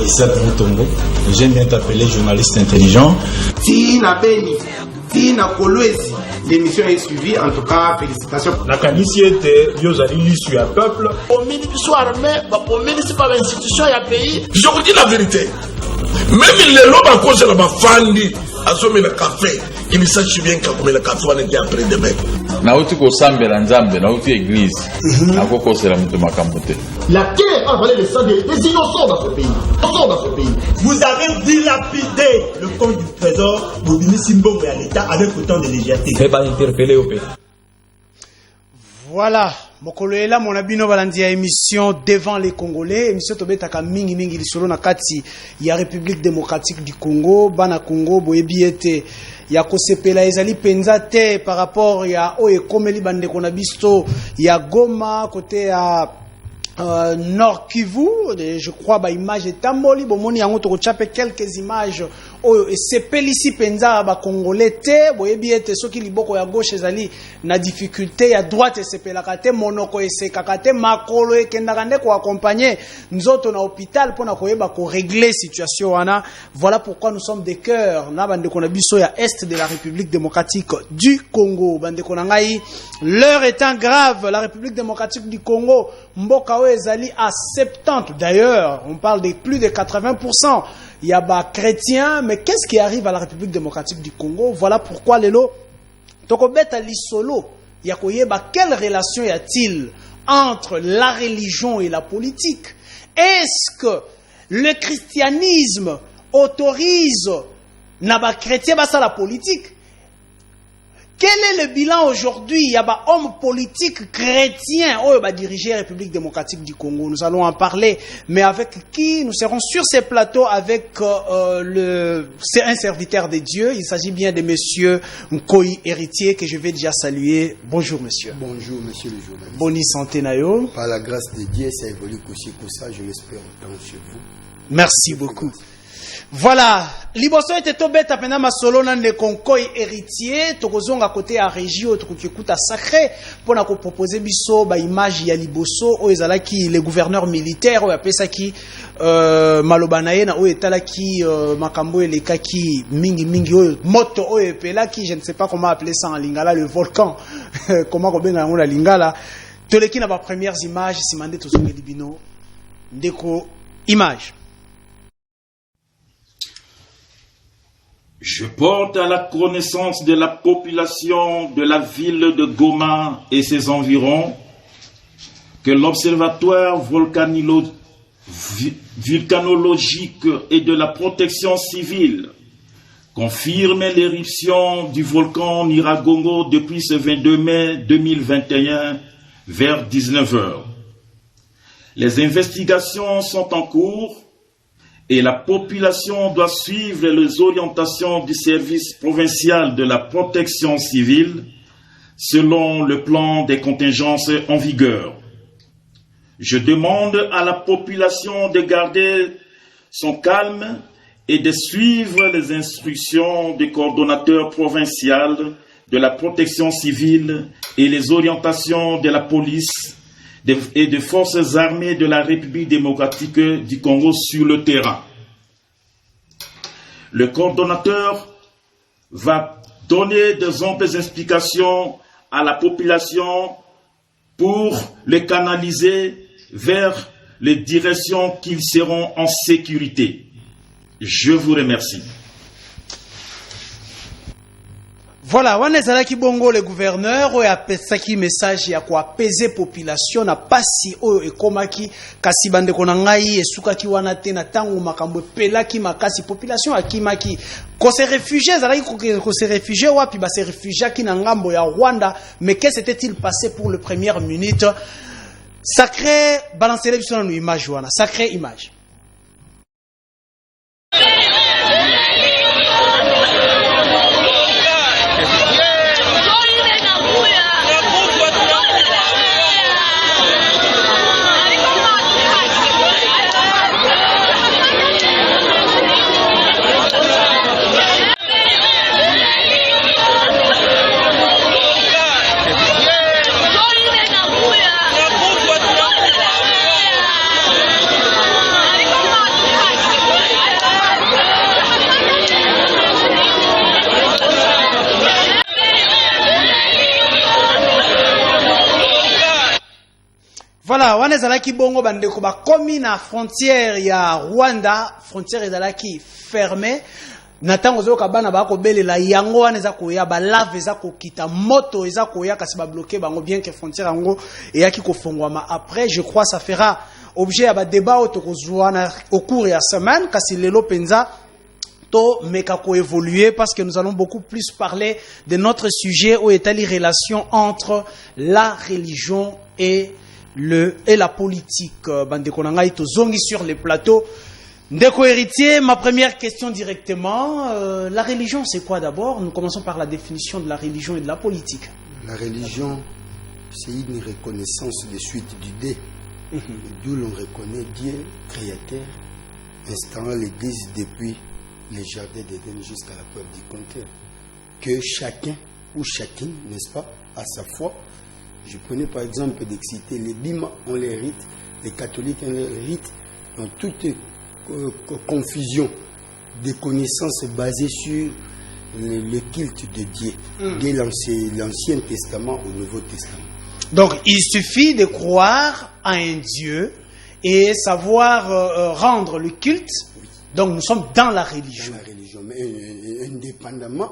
Isaac Moutombo, j'aime bien t'appeler journaliste intelligent. Si na Beni, si na Kolwezi, l'émission est suivie, en tout cas, félicitations. La qualité était, yo allez l'issue à peuple. Au ministre soit armé, au ministre pas l'institution, il y a pays. Je vous dis la vérité. Même les lobes en cause de la fandi, à ce moment le café, il s'agit bien comme le café on était après demain. Nauti ko sambe la nzambe, nauti église. Akoko c'est la mutuma kambote. La guerre a volé le sang des innocents dans ce pays. Vous avez dilapidé le compte du trésor pour venir Simbongo à l'État avec autant de légèreté. C'est pas interpellé au pays. Voilà. Mokoloela monabino balandi ya émission devant les Congolais, émission tobetaka mingi lisolo na kati ya République démocratique du Congo, bana Congo boyebi ete ya kosepela ezali penza te par rapport ya oye komeli bande kona biso ya Goma côté ya Nord Kivu, je crois ba image etamboli bomoni yango to kochape quelques images oyo esepeli ici penza ba congolais te boyebi ete soki liboko ya gauche ezali na difficulté ya droite esepelaka te monoko esekaka te makolo ekendaka nde ko accompagner nzoto na hôpital pona koyeba ko régler situation wana. Voilà pourquoi nous sommes des cœurs na bande kona biso ya est de la République démocratique du Congo. Bande kona ngai, l'heure étant grave, la République démocratique du Congo mboka ezali à 70, d'ailleurs on parle de plus de 80%. Il y a des chrétiens, mais qu'est-ce qui arrive à la République démocratique du Congo? Voilà pourquoi lelo tokobeta lisolo ya koyeba quelle relation y a-t-il entre la religion et la politique? Est-ce que le christianisme autorise naba chrétien basa la politique? Quel est le bilan aujourd'hui? Il y a des hommes politiques chrétiens qui va diriger la République démocratique du Congo. Nous allons en parler, mais avec qui? Nous serons sur ces plateaux avec c'est un serviteur de Dieu. Il s'agit bien de monsieur Nkoyi Héritier que je vais déjà saluer. Bonjour monsieur. Bonjour monsieur le journaliste. Bonne santé Nayo. Par la grâce de Dieu, ça évolue aussi pour ça, je l'espère autant chez vous. Merci beaucoup. Voilà, liboso ete tobeta pena masolo na ne Nkoyi Héritier tokozonga côté ya région tokikuta sacré pona ko proposer biso ba image ya liboso o ezalaki le gouverneur militaire o apesa ki maloba na ye na o etalaki makambo elekaki mingi o moto o epelaki, je ne sais pas comment appeler ça en lingala, le volcan comment ko benga ngo na lingala toleki na ba premières images simande tozonga libino ndeko image. Je porte à la connaissance de la population de la ville de Goma et ses environs que l'Observatoire volcanologique et de la protection civile confirme l'éruption du volcan Nyiragongo depuis ce 22 mai 2021 vers 19h. Les investigations sont en cours et la population doit suivre les orientations du service provincial de la protection civile selon le plan des contingences en vigueur. Je demande à la population de garder son calme et de suivre les instructions du coordonnateur provincial de la protection civile et les orientations de la police et des forces armées de la République démocratique du Congo sur le terrain. Le coordonnateur va donner des amples explications à la population pour les canaliser vers les directions qu'ils seront en sécurité. Je vous remercie. Voilà, wanezala ki bongo le gouverneur oyo apesaki message ya ko apaiser population na pasi oyo ekomaki kasi bande kona ngai esukaki wana te na tango makambo pelaki makasi population akimaki ko se réfugier zalaki ko se réfugier wapi ba se réfugier ki na ngambo ya Rwanda, mais qu'est-ce s'était-il passé pour le première minute? Sacré balancer biso na image wana, sacré image. Voilà, wana ezalaki bongo bandeko bakomi na frontière ya Rwanda, frontière ezalaki fermée. Natango zoka bana bako belela yango wana eza koya ba lave eza kokita moto eza koya kasi ba bloquer bango bien que frontière yango eyaki kofongwama. Après je crois ça fera objet ya ba débat au cours ya semaine kasi lelo penza to meka ko évoluer parce que nous allons beaucoup plus parler de notre sujet où est les relations entre la religion et la politique. Bandeko na ngai to zongi sur les plateaux. Ndeko héritier, ma première question directement. La religion, c'est quoi d'abord? Nous commençons par la définition de la religion et de la politique. La religion, c'est une reconnaissance de suite du dé, d'où l'on reconnaît Dieu, créateur, instaurant l'Église depuis les jardins d'Éden jusqu'à la preuve du contraire. Que chacun ou chacune, n'est-ce pas, a sa foi. Je prenais par exemple d'exciter les Bima ont les rites, les catholiques ont les rites, dans toute confusion des connaissances basées sur le culte de Dieu, dès l'Ancien Testament au Nouveau Testament. Donc il suffit de croire à un Dieu et savoir rendre le culte. Donc nous sommes dans la religion. Dans la religion, mais indépendamment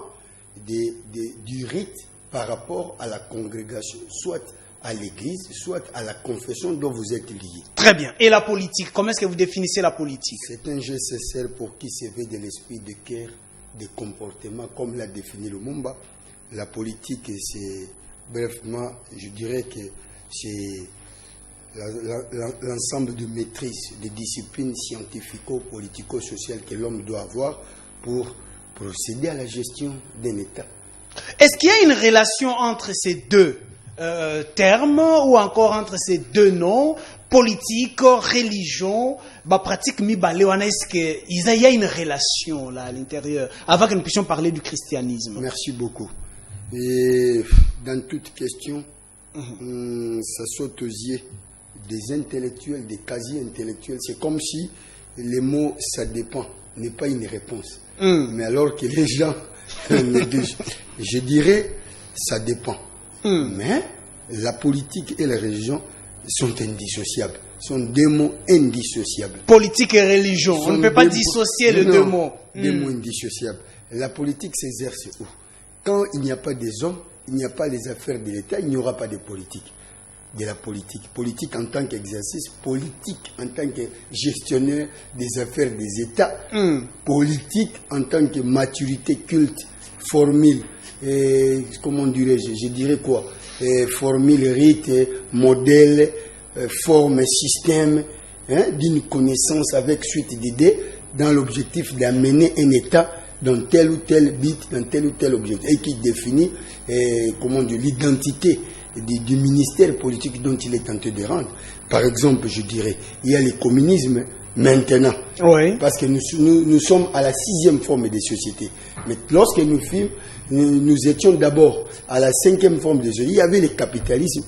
du rite par rapport à la congrégation, soit à l'église, soit à la confession dont vous êtes liés. Très bien. Et la politique, comment est-ce que vous définissez la politique? C'est un jeu nécessaire pour qui s'éveille de l'esprit de cœur, de comportement, comme l'a défini le Mumba. La politique, c'est, brefement, je dirais que c'est l'ensemble de maîtrises, de disciplines scientifico-politico-sociales que l'homme doit avoir pour procéder à la gestion d'un État. Est-ce qu'il y a une relation entre ces deux termes ou encore entre ces deux noms, politique, religion, pratique mibale, est-ce qu'il y a une relation là à l'intérieur avant que nous puissions parler du christianisme? Merci beaucoup. Et dans toute question, ça saute aux yeux des intellectuels, des quasi-intellectuels. C'est comme si les mots « ça dépend » n'est pas une réponse. Mais alors que les gens négligent. Je dirais « ça dépend ». Mais la politique et la religion sont indissociables. Sont deux mots indissociables. Politique et religion, on ne peut pas dissocier les deux mots. Deux mots indissociables. La politique s'exerce où? Quand il n'y a pas des hommes, il n'y a pas les affaires de l'État, il n'y aura pas de politique. De la politique. Politique en tant qu'exercice, politique en tant que gestionnaire des affaires des États, politique en tant que maturité, culte, formule, comment dirais-je, je dirais quoi, formule, rite, modèle, forme, système, d'une connaissance avec suite d'idées dans l'objectif d'amener un État dans tel ou tel but, dans tel ou tel objectif, et qui définit comment dire, l'identité du ministère politique dont il est tenté de rendre. Par exemple, je dirais, il y a le communisme maintenant, parce que nous sommes à la 6e forme des sociétés. Mais lorsque nous étions d'abord à la 5e forme des sociétés, il y avait le capitalisme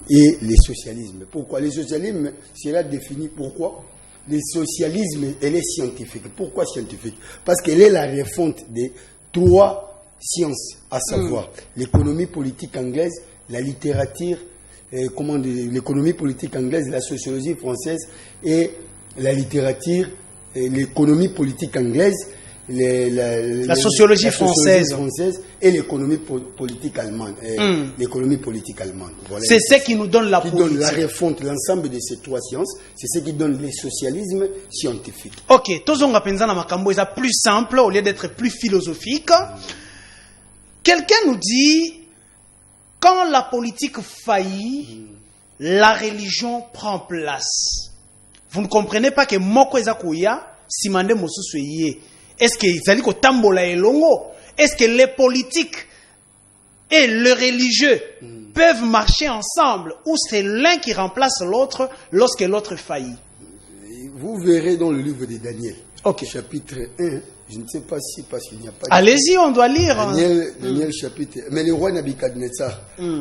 et le socialisme. Pourquoi? Le socialisme, c'est là défini pourquoi. Le socialisme, elle est scientifique. Pourquoi scientifique? Parce qu'elle est la refonte des 3 sciences, à savoir l'économie politique anglaise, la littérature, l'économie politique anglaise, la sociologie française et la littérature, l'économie politique anglaise, la sociologie française et l'économie politique allemande. L'économie politique allemande. Voilà. C'est ce qui nous donne la politique. Donne la refonte, l'ensemble de ces 3 sciences, c'est ce qui donne le socialisme scientifique. Ok, tozonga penzana makambo est plus simple au lieu d'être plus philosophique. Quelqu'un nous dit, quand la politique faillit, la religion prend place. Vous ne comprenez pas que moko ezakuya simande mosusu yé. Est-ce que zali ko tambola elongo? Est-ce que les politiques et le religieux peuvent marcher ensemble ou c'est l'un qui remplace l'autre lorsque l'autre faillit? Vous verrez dans le livre de Daniel, chapitre 1, je ne sais pas si, parce qu'il n'y a pas... Allez-y, on doit lire. Daniel chapitre... Mais le roi Nabucodonosor,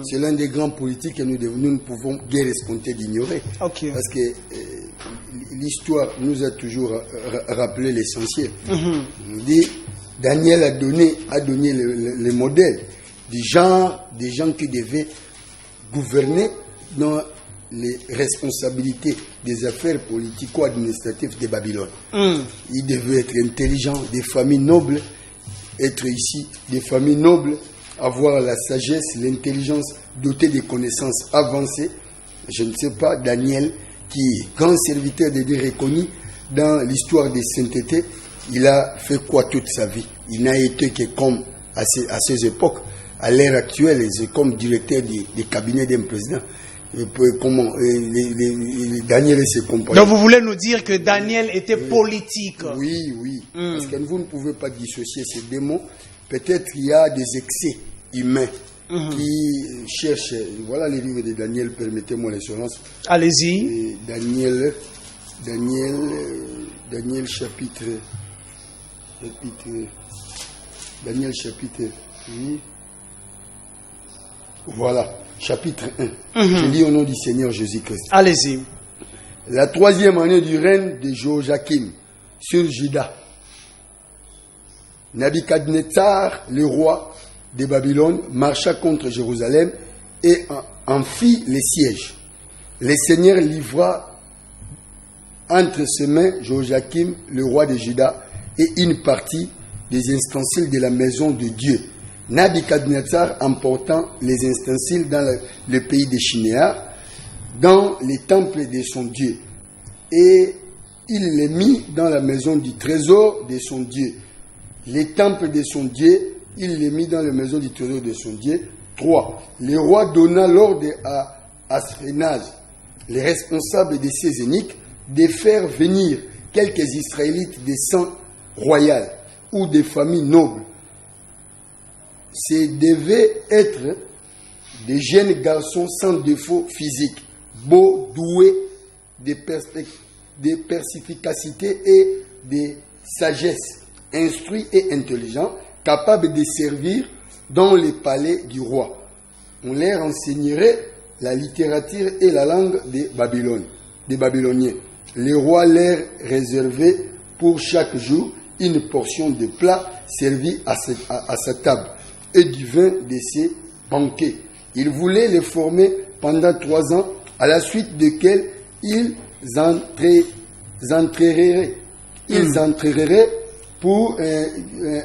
c'est l'un des grands politiques que nous ne pouvons guère escompter d'ignorer. Parce que l'histoire nous a toujours rappelé l'essentiel. Daniel a donné le modèle des gens qui devaient gouverner dans les responsabilités des affaires politico-administratives de Babylone. Il devait être intelligent, des familles nobles, être ici, des familles nobles, avoir la sagesse, l'intelligence, doté des connaissances avancées. Je ne sais pas, Daniel, qui est grand serviteur de Dieu reconnu dans l'histoire des saintetés, il a fait quoi toute sa vie? Il n'a été que comme à ces époques. À l'ère actuelle, c'est comme directeur des cabinets d'un président. Comment Daniel et ses compagnons. Donc vous voulez nous dire que Daniel était politique? Oui, oui. Parce que vous ne pouvez pas dissocier ces démons. Peut-être qu'il y a des excès humains qui cherchent. Voilà les livres de Daniel, permettez-moi l'assurance. Allez-y. Daniel chapitre. Daniel chapitre. Oui. Voilà, chapitre 1. Je lis au nom du Seigneur Jésus-Christ. Allez-y. La 3e année du règne de Joachim sur Juda, Nabuchodonosor, le roi de Babylone, marcha contre Jérusalem et en fit les sièges. Le Seigneur livra entre ses mains Joachim, le roi de Juda, et une partie des ustensiles de la maison de Dieu. Nabuchodonosor emportant les ustensiles dans le pays des Chinéas, dans les temples de son Dieu. Et il les mit dans la maison du trésor de son Dieu. Les temples de son Dieu, il les mit dans la maison du trésor de son Dieu. 3. Le roi donna l'ordre à Asphénaz, les responsables de ces eunuques, de faire venir quelques Israélites de sang royal ou des familles nobles. Ce devaient être des jeunes garçons sans défaut physique, beaux, doués de perspicacité et de sagesse, instruits et intelligents, capables de servir dans les palais du roi. On leur enseignerait la littérature et la langue des Babyloniens. Le roi leur réservait pour chaque jour une portion de plats servis à sa table et du vin de ses banquets. Il voulait les former pendant 3 ans, à la suite desquels ils entreraient pour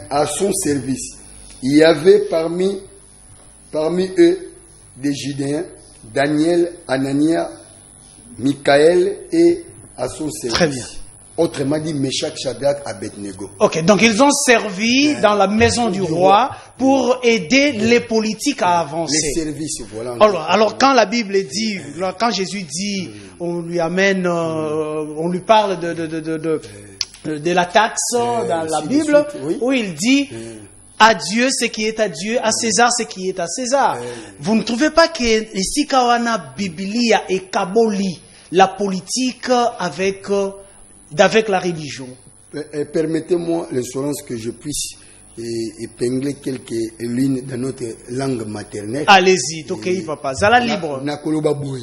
à son service. Il y avait parmi eux des Judéens, Daniel, Anania, Michaël et à son service. Très bien. Autrement dit, Meshach, Shadrach, Abednego. Ok, donc ils ont servi dans la maison du roi pour aider les politiques à avancer. Les services, voilà. Alors quand la Bible dit, quand Jésus dit, on lui amène, on lui parle de la taxe dans la Bible, oui. Où il dit à Dieu ce qui est à Dieu, à César ce qui est à César. Vous ne trouvez pas que ici Kawana Biblia et Kaboli, la politique avec la religion? Permettez-moi l'assurance que je puisse épingler quelques lignes dans notre langue maternelle. Allez-y, tokei papa, zala libre. Nakoloba boy.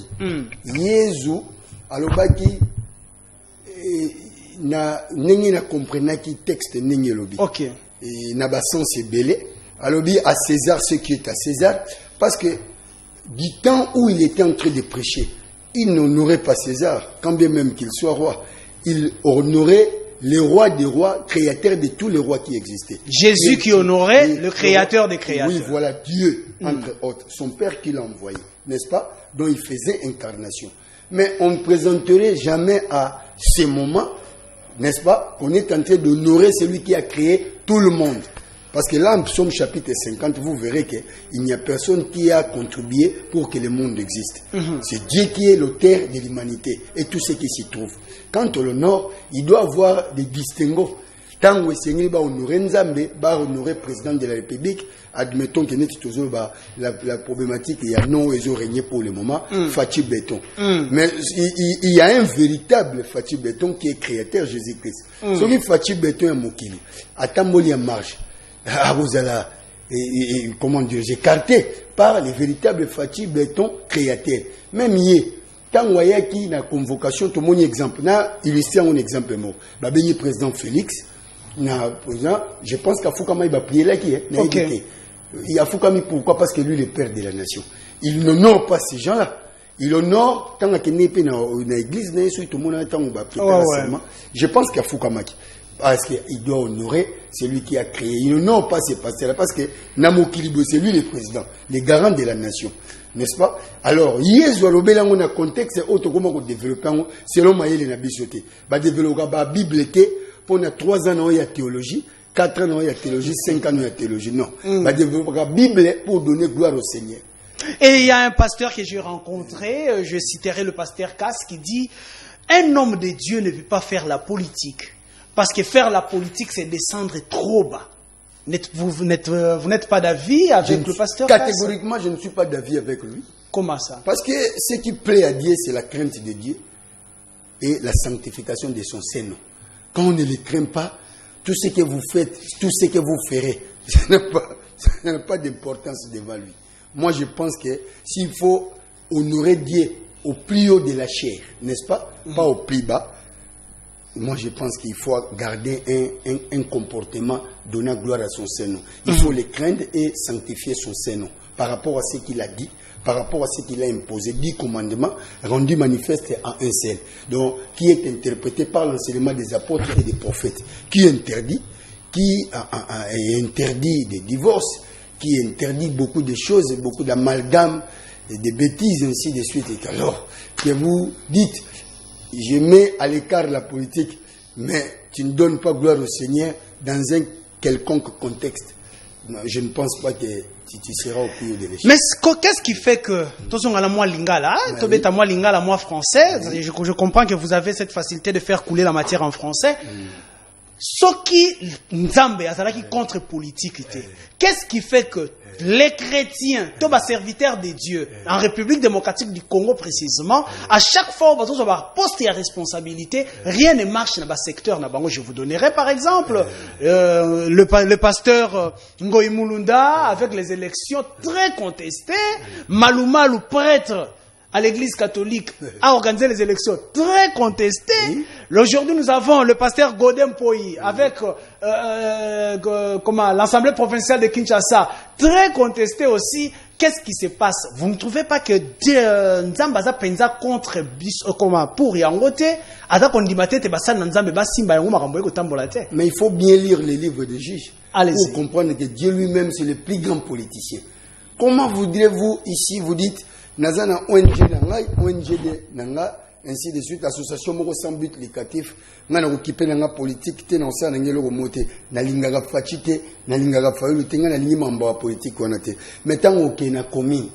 Yesu alobaki na nengi na comprenaki texte nengi lobi. OK. Et na ba sens belé alobi à César ce qui est à César, parce que du temps où il était en train de prêcher, il n'honorait pas César, quand bien même qu'il soit roi. Il honorait le roi des rois, créateur de tous les rois qui existaient. Jésus qui honorait le créateur des créateurs. Oui, voilà, Dieu, entre autres, son Père qui l'a envoyé, n'est-ce pas? Dont il faisait incarnation. Mais on ne présenterait jamais à ce moment, n'est-ce pas, qu'on est en train d'honorer celui qui a créé tout le monde. Parce que là, en Psaume chapitre 50, vous verrez qu'il n'y a personne qui a contribué pour que le monde existe. C'est Dieu qui est l'auteur de l'humanité et tout ce qui s'y trouve. Quant au l'honneur, il doit avoir des distinguos. Tant que le Seigneur va honorer Nzambe, va honorer le président de la République, admettons que la problématique, il y a non, ils ont régné pour le moment, Fathi Béton. Mais il y a un véritable Fathi Béton qui est créateur Jésus-Christ. Celui Fathi Béton est Mokili. Attends-moi en marche. Comment dire, écarté par les véritables Fathi Béton créateurs. Même hier, quand on a qui na convocation, tout le monde exemple, na illustré un exemple mot. Bah ben président Félix, na président, je pense qu'à Foukama il va prier là qui est. Il y a Foukami pourquoi? Parce que lui le père de la nation. Il n'honore pas ces gens-là. Il honore tant qu'il n'est pas dans l'église, tout le monde a tant je pense qu'il y a Foukamaki. Parce qu'il doit honorer celui qui a créé. Il n'honore pas ces pasteurs parce que Namo Kilibo, c'est lui le président, le garant de la nation. N'est-ce pas? Alors, Yezo Lobela, on a contexte, autre comment on développe, selon Maïl et Nabisoté. Bah, développer la Bible, pour 3 ans, il y a théologie, 4 ans, il y a théologie, 5 ans, il y a théologie. Non. Bah, développer la Bible pour donner gloire au Seigneur. Et il y a un pasteur que j'ai rencontré, je citerai le pasteur Cass, qui dit un homme de Dieu ne peut pas faire la politique. Parce que faire la politique, c'est descendre trop bas. Vous n'êtes pas d'avis avec le pasteur Cass? Catégoriquement, je ne suis pas d'avis avec lui. Comment ça? Parce que ce qui plaît à Dieu, c'est la crainte de Dieu et la sanctification de son Seigneur. Quand on ne le craint pas, tout ce que vous faites, tout ce que vous ferez, ça n'a pas d'importance devant lui. Moi, je pense que s'il faut honorer Dieu au plus haut de la chair, n'est-ce pas? Pas au plus bas. Moi, je pense qu'il faut garder un comportement donnant gloire à son Seigneur. Il faut le craindre et sanctifier son Seigneur par rapport à ce qu'il a dit, par rapport à ce qu'il a imposé. 10 commandements rendus manifestes en un seul. Donc, qui est interprété par l'enseignement des apôtres et des prophètes. Qui interdit des divorces, qui interdit beaucoup de choses, beaucoup d'amalgames, des bêtises, ainsi de suite. Et alors, que vous dites, je mets à l'écart la politique, mais tu ne donnes pas gloire au Seigneur dans un quelconque contexte. Je ne pense pas que tu seras au plus haut de l'échelle. Mais qu'est-ce qui fait que, moi lingala, moi lingala, moi français, je comprends que vous avez cette facilité de faire couler la matière en français. Ce qui Nzambe azalaki contre politique, qu'est-ce qui fait que les chrétiens, tous les serviteurs de Dieu, en République démocratique du Congo précisément, à chaque fois où ils ont un poste et responsabilité, rien ne marche dans le secteur. Je vous donnerai par exemple le pasteur Ngoï Mulunda avec les élections très contestées, Malouma, le prêtre à l'église catholique, a organisé les élections très contestées. Aujourd'hui, nous avons le pasteur Godem Poyi avec l'Assemblée provinciale de Kinshasa, très contesté aussi. Qu'est-ce qui se passe? Vous ne trouvez pas que Nzambaza penza contre pour Yangote, mais il faut bien lire les livres des juges pour comprendre que Dieu lui-même, c'est le plus grand politicien. Comment voudrez-vous ici, vous dites, Nazana ONG Nanga, ainsi de suite, association moko sans but lucratif, ngana occupé nanga politique, te na osa na ngelo moté, na lingaka fachite, na lingaka faulu, tenga na lingi mamba politique onate. Mais tant ok na commune,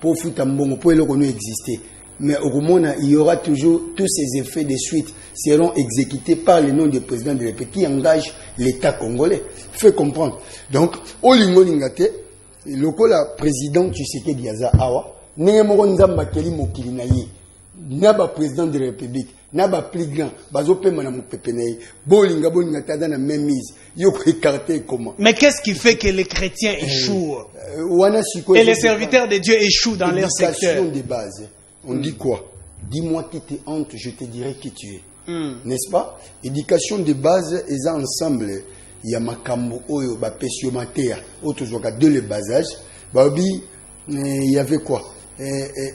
pour foutre mbongo, pour eloko no exister. Mais au Romona, il y aura toujours tous ces effets de suite seront exécutés par le nom du président de la République qui engage l'État congolais. Fait comprendre. Donc, au lingo lingate, le président Tshisekedi Diaza Awa, Némoro Nzamba Keli Mokili Naye, Naba président de la République, Naba plus grand, Bazope Manamou Pepenaye, Bolinga Bolinga Tada na même mise, Yoko écarté comment. Mais qu'est-ce qui fait que les chrétiens échouent et les serviteurs de Dieu échouent dans leur secteur? Éducation de base. On dit quoi? Dis-moi qui te hante, je te dirai qui tu es. N'est-ce pas? Éducation de base, ils ont ensemble. Il y a Makambo, Oyo, Bapesio Mater, autres de le bas âge. Babi, il y avait quoi?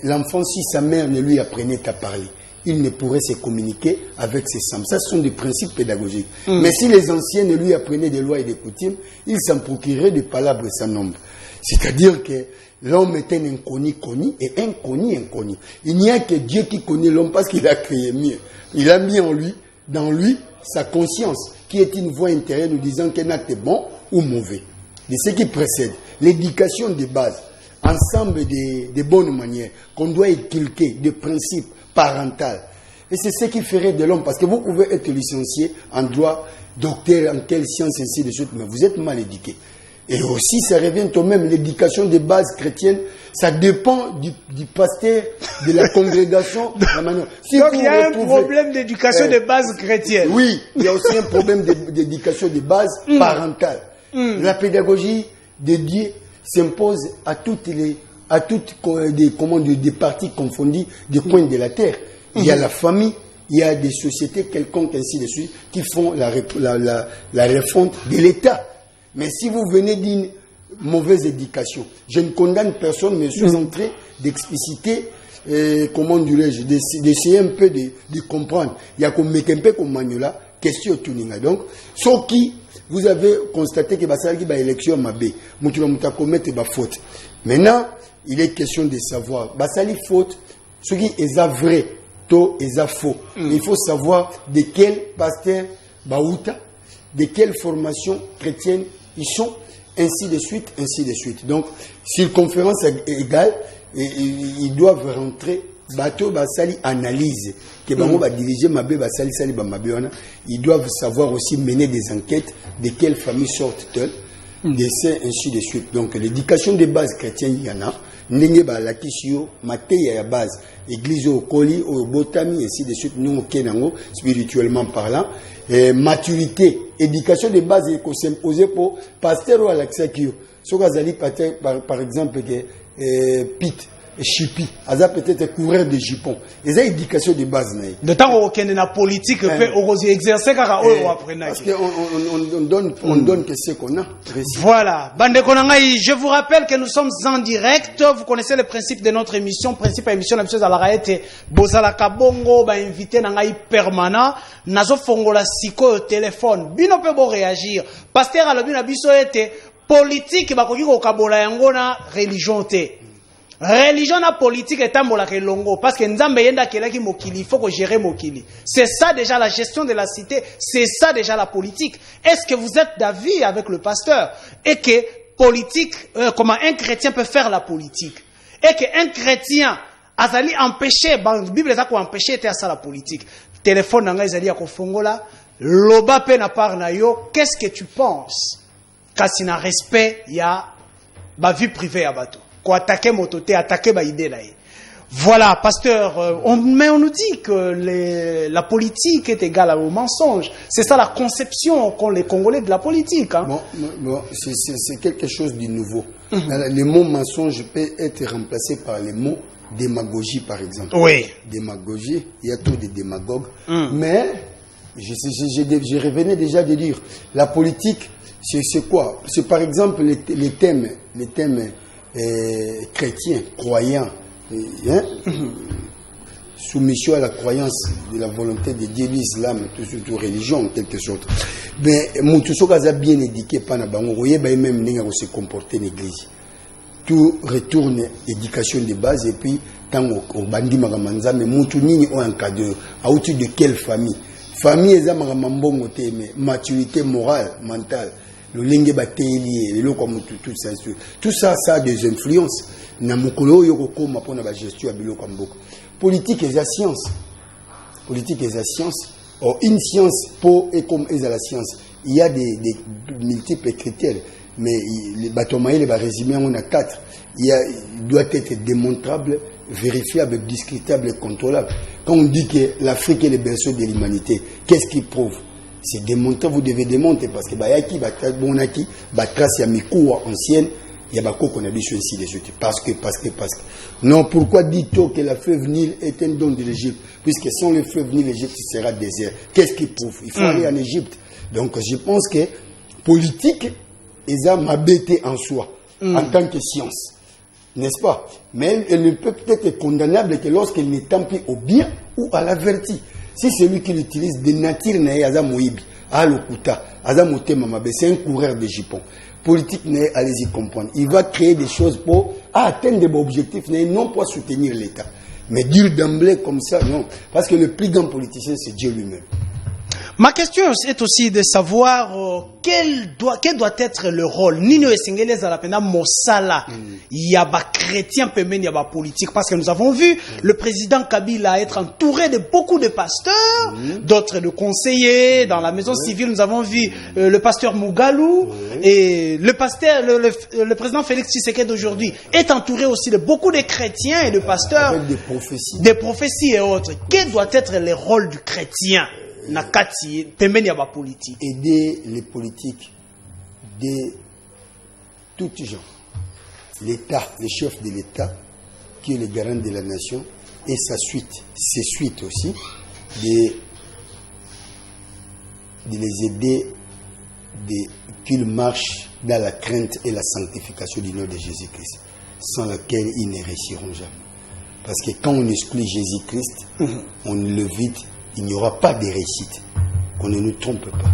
L'enfant, si sa mère ne lui apprenait qu'à parler, il ne pourrait se communiquer avec ses semblables. Ça, ce sont des principes pédagogiques. Mais si les anciens ne lui apprenaient des lois et des coutumes, il s'en procurerait des palabres sans nombre. C'est-à-dire que l'homme est un inconnu connu et inconnu inconnu. Il n'y a que Dieu qui connaît l'homme parce qu'il a créé mieux. Il a mis en lui, dans lui, sa conscience, qui est une voix intérieure nous disant qu'un acte est bon ou mauvais. De ce qui précède, l'éducation de base, ensemble de bonnes manières, qu'on doit inculquer, des principes parentaux. Et c'est ce qui ferait de l'homme, parce que vous pouvez être licencié en droit, docteur en quelle science, ainsi de suite, mais vous êtes mal éduqué. Et aussi, ça revient au même, l'éducation de base chrétienne, ça dépend du pasteur, de la congrégation. Si donc il y a un problème d'éducation de base chrétienne. Oui, il y a aussi un problème d'éducation de base parentale. La pédagogie de Dieu s'impose à toutes des parties confondues des coins de la terre. Il y a la famille, il y a des sociétés quelconques, ainsi de suite, qui font la refonte de l'État. Mais si vous venez d'une mauvaise éducation, je ne condamne personne, mais je suis en train d'expliciter comment dirais-je, d'essayer un peu de comprendre. Il y a comme un peu comme Manuela, question tuninga. Donc, ce qui, vous avez constaté que Basali qui élection Mabé, Moutoula commettre ba faute. Maintenant, il est question de savoir, Basali faute, ce qui est vrai, to est faux. Il faut savoir de quel pasteur Baouta, de quelle formation chrétienne ils sont, ainsi de suite, ainsi de suite. Donc, circonférence égale, ils doivent rentrer, bateau basali analyse, que bango va diriger Mabé basali sali ba Mabé wana, ils doivent savoir aussi mener des enquêtes de quelle famille sortent-elles, d'essais, ainsi de suite. Donc, l'éducation de base chrétienne, il y en a. N'enge ba la kisio, mateya ya base, église au coli, au botami, ainsi de suite, nous au Kenango, spirituellement parlant. Maturité, éducation de base, il faut s'imposer pour pasteur ou à l'accès qui so gazali par exemple, que Pete, Chipi, Aza peut-être coureur de jupons. Et ça, éducation de base. De temps où on est dans la politique, on exercer car on apprend. Parce qu'on donne que ce qu'on a. Voilà. Bande Konangaï, je vous rappelle que nous sommes en direct. Vous connaissez le principe de notre émission. Principe de l'émission, la chose à la raete. Bozala Kabongo, ba invité Nangaï permanent. Nazo Fongola Siko au téléphone. Bino peut bon réagir. Pasteur à l'objet biso été politique, ba koki ko kabola yangona religion te. Religion na politique est un molake longo parce que nzambe yenda kelaki mokili, il faut que gérer mokili. C'est ça déjà la gestion de la cité, c'est ça déjà la politique. Est-ce que vous êtes d'avis avec le pasteur et que politique, comment un chrétien peut faire la politique et que un chrétien azali empêcher, la Bible a quoi empêcher était à ça la politique. Téléphone nanga ezali ya kofongola, loba pe na par na yo, qu'est-ce que tu penses? Kasi na respect ya ba vie privée ya bato. Quoi attaquer mototé, attaquer ba idée là. Voilà, pasteur, on nous dit que la politique est égale au mensonge. C'est ça la conception qu'ont les Congolais de la politique. Hein? Bon, c'est quelque chose de nouveau. Le mot mensonge peut être remplacé par le mot démagogie, par exemple. Oui. Démagogie, il y a trop de démagogues. Mais, je revenais déjà de dire, la politique, c'est quoi? C'est par exemple les thèmes chrétiens, croyants, soumission à la croyance de la volonté de Dieu, l'islam, toute religion en quelque sorte. Mais tout ce a bien éduqué par Nabango, vous voyez, même n'est se comporter l'église. Tout retourne éducation de base et puis tant au bandi magamanza, mais moutounini ou un cadre, à outil de quelle famille? Famille est magamambongo mais maturité morale, mentale. Le lingue bataille, le comme tout ça, ça a des influences. Na mukolo yo kokoma pona ba gestion ya biloko mboko. Politique et la science. Politique et la science. Or une science pour et comme est la science. Il y a des multiples critères, mais les bâtiments les résumés on a 4. Il doit être démontrable, vérifiable, discutable et contrôlable. Quand on dit que l'Afrique est le berceau de l'humanité, qu'est-ce qui prouve? C'est démontrer, vous devez démontrer parce que bayaki bonaki trace ya mikoua ancienne, il y a bako qu'on a dit ainsi de suite parce que non, pourquoi dit-on que la fleuve Nil est un don de l'Égypte puisque sans le fleuve Nil l'Égypte sera désert? Qu'est-ce qui prouve? Il faut aller en Égypte. Donc je pense que politique est mabété en soi en tant que science, n'est-ce pas? Mais elle ne peut peut-être être condamnable que lorsqu'elle n'est tempée au bien ou à la vertu. Si celui qui l'utilise de nature n'est pas moïbi, c'est un coureur de jupons. Politique, allez-y comprendre. Il va créer des choses pour atteindre des objectifs, non pas soutenir l'État. Mais dire d'emblée comme ça, non. Parce que le plus grand politicien, c'est Dieu lui-même. Ma question est aussi de savoir quel doit être le rôle. Nino Esengele Zalapena Mosala, il y a des chrétiens, il y a des politiques. Parce que nous avons vu le président Kabila être entouré de beaucoup de pasteurs, d'autres de conseillers. Dans la maison civile, nous avons vu le pasteur Mugalou et le président Félix Tshisekedi d'aujourd'hui est entouré aussi de beaucoup de chrétiens et de pasteurs. Avec des prophéties et autres. Quel doit être le rôle du chrétien? Politique. Aider les politiques de tout genre. L'État, le chef de l'État, qui est le garant de la nation, et sa suite, ses suites aussi, de les aider qu'ils marchent dans la crainte et la sanctification du nom de Jésus-Christ, sans laquelle ils ne réussiront jamais. Parce que quand on exclut Jésus-Christ, on le vide, il n'y aura pas de réussite. Qu'on ne nous trompe pas.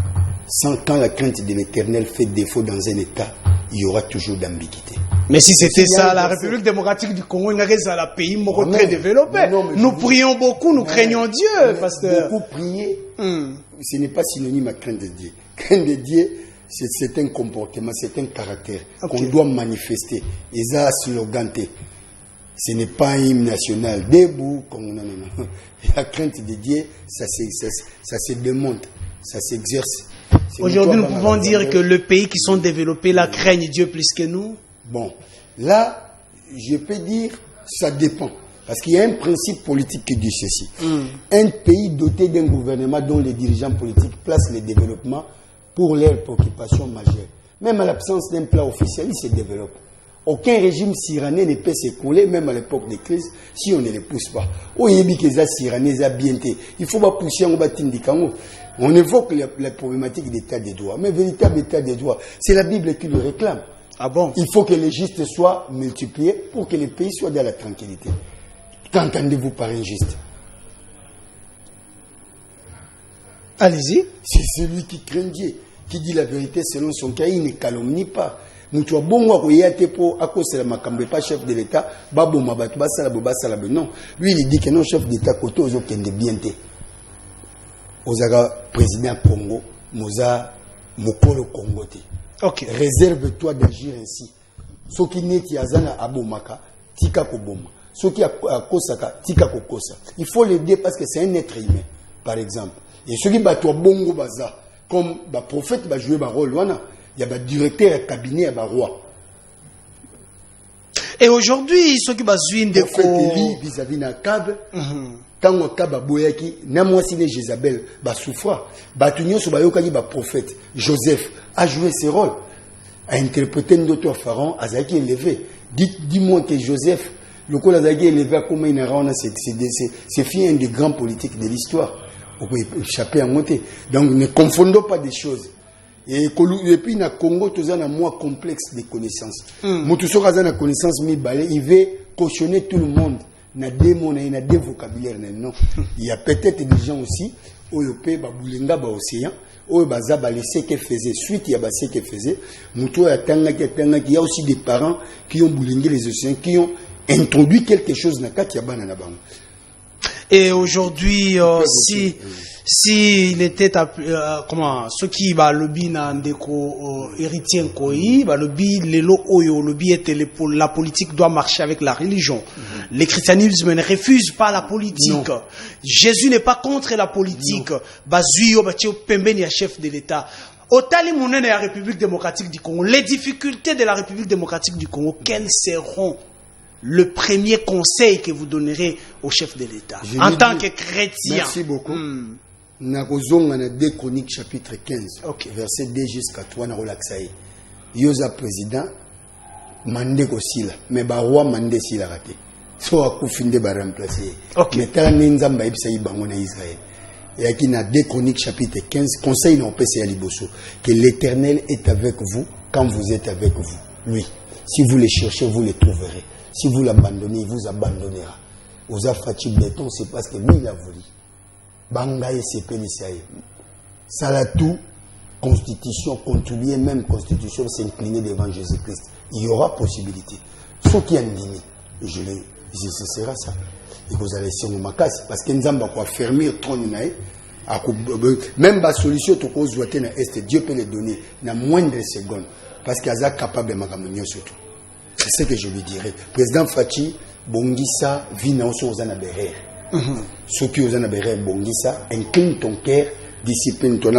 Quand la crainte de l'Éternel fait défaut dans un État, il y aura toujours d'ambiguïté. Mais si c'était ça, la République démocratique du Congo, il y a un pays très développé. Nous prions beaucoup, nous craignons Dieu, pasteur. Beaucoup prier, ce n'est pas synonyme à crainte de Dieu. Crainte de Dieu, c'est un comportement, c'est un caractère qu'on doit manifester. Et ça, slogan, ce n'est pas un hymne national. Debout, non. La crainte de Dieu, ça se démonte, ça s'exerce. Aujourd'hui, nous pouvons dire que les pays qui sont développés là craignent Dieu plus que nous. Bon, là, je peux dire, ça dépend. Parce qu'il y a un principe politique qui dit ceci. Un pays doté d'un gouvernement dont les dirigeants politiques placent le développement pour leurs préoccupations majeures. Même à l'absence d'un plan officiel, il se développe. Aucun régime syranais ne peut s'écrouler, même à l'époque des crises, si on ne les pousse pas. Il faut pas pousser en bas. On évoque la problématique d'état des droits. Mais véritable état des droits, c'est la Bible qui le réclame. Ah bon? Il faut que les justes soient multipliés pour que les pays soient dans la tranquillité. Qu'entendez-vous par injuste? Allez-y. C'est celui qui craint Dieu, qui dit la vérité selon son cas, il ne calomnie pas. Lui, il dit que non, chef d'État, côté aux autres, de bien. Ozaga, président Congo, Moza, Mokolo Congo. Réserve-toi d'agir ainsi. Ce qui n'est yazana abomaka, tika koboma. Ce qui a kosaka, tika kokosa. Il faut l'aider parce que c'est un être humain, par exemple. Et ce qui bat toi bongo baza, comme le prophète va jouer un rôle, il y a un directeur à cabinet à roi. Et aujourd'hui, ce qui va jouer des vis-à-vis d'un câble, quand on a boyaki, n'amoisi de Jézabel, ba souffra, batunyo so bayokali ba prophète Joseph a joué ce rôle, a interprété notre pharaon, a zaki élevé. Dis-moi que Joseph, le coup a élevé à comment il a c'est fait un des grands politiques de l'histoire. On peut échapper à monter. Donc ne confondons pas des choses. Et puis na Congo, tout ça a moins complexe de connaissances. Moutousso a na connaissance il veut cautionner tout le monde. Il y a des vocabulaires. Non. Il y a peut-être des gens aussi, où il y a des océans, où il y a ce qu'ils faisaient. Suite, il y a ce qu'ils faisaient. Il y a aussi des parents qui ont boulingé les océans, qui ont introduit quelque chose dans le cas. Et aujourd'hui, si il était ceux qui va lobby n'andeko héritier koi va lobby lelo oyo lobby était la politique doit marcher avec la religion. Le christianisme ne refuse pas la politique. Non. Jésus n'est pas contre la politique. Bazuyo batio pembeni ya chef de l'État. Otali monene ya République démocratique du Congo. Les difficultés de la République démocratique du Congo, quelles seront le premier conseil que vous donnerez au chef de l'État en tant que chrétien? Merci beaucoup. Nakozonga na 2 Chroniques chapitre 15, verset 2 jusqu'à 3 na relaxaye. Yoza président mande ko sila, mais ba roi mande sila raté. So akufinde ba remplacer. Mais tala nzamba ibisa ibango na Israël. Et qui na 2 Chroniques chapitre 15, conseil na opesa ya liboso que l'Éternel est avec vous quand vous êtes avec vous. Lui, si vous le cherchez, vous le trouverez. Si vous l'abandonnez, il vous abandonnera. Aux affatis béton, c'est parce que lui il a voulu. Bangaye Sepelisaye. Salatou, constitution, contribuer, même constitution, s'incliner devant Jésus-Christ. Il y aura possibilité. Ce qui est limite, ce sera ça. Et vous allez sur mon macasse, parce que nous allons fermer le trône. Même la solution, Dieu peut les donner dans moins de secondes. Parce qu'il est capable de m'amener surtout. C'est ce que je lui dirais. Président Fachi, Bongissa, Vina, Osozana Berer. Ceux qui osent naberé bongisa, incline ton cœur, discipline ton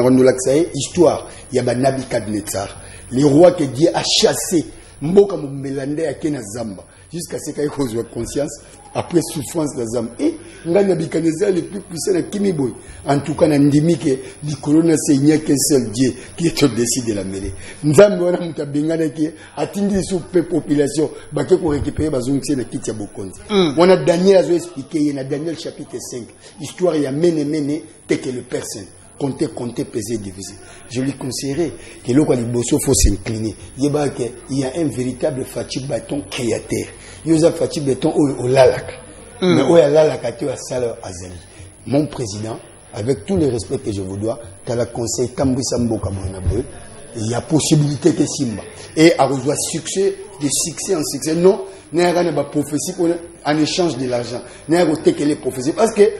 histoire. Il y a Nabucodonosor, le roi que Dieu a chassé, Mboka Mbelande à Kena Zamba, jusqu'à ce qu'il ait conscience, après souffrance de Zamba. Et Nabucodonosor le plus puissant de Kimiboy. En tout cas, Nandimi que l'Icolona c'est n'y a qu'un seul Dieu qui est au-dessus de la mêlée. Nzambe wana mutabengana qui a tingé sur la population, baké pour récupérer bazongsi na kitia bokonzi. On a Daniel a expliqué, il y a Daniel chapitre 5, histoire il y a mené tel que le personne. Compter, peser, diviser. Je lui conseillerais que l'eau faut s'incliner. Il y a un véritable Fachi Bâton créateur. Il y a Fachi Bâton au lalak. Mais où est là la catégorie salaire Azali? Mon président, avec tous les respects que je vous dois, tu as le conseil Tambou Sambo Kamonaboy. Il y a possibilité que Simba. Et à rejoindre succès, de succès en succès. Non, il n'y a pas de prophétie en échange de l'argent. Il n'y a pas de prophétie. Parce qu'il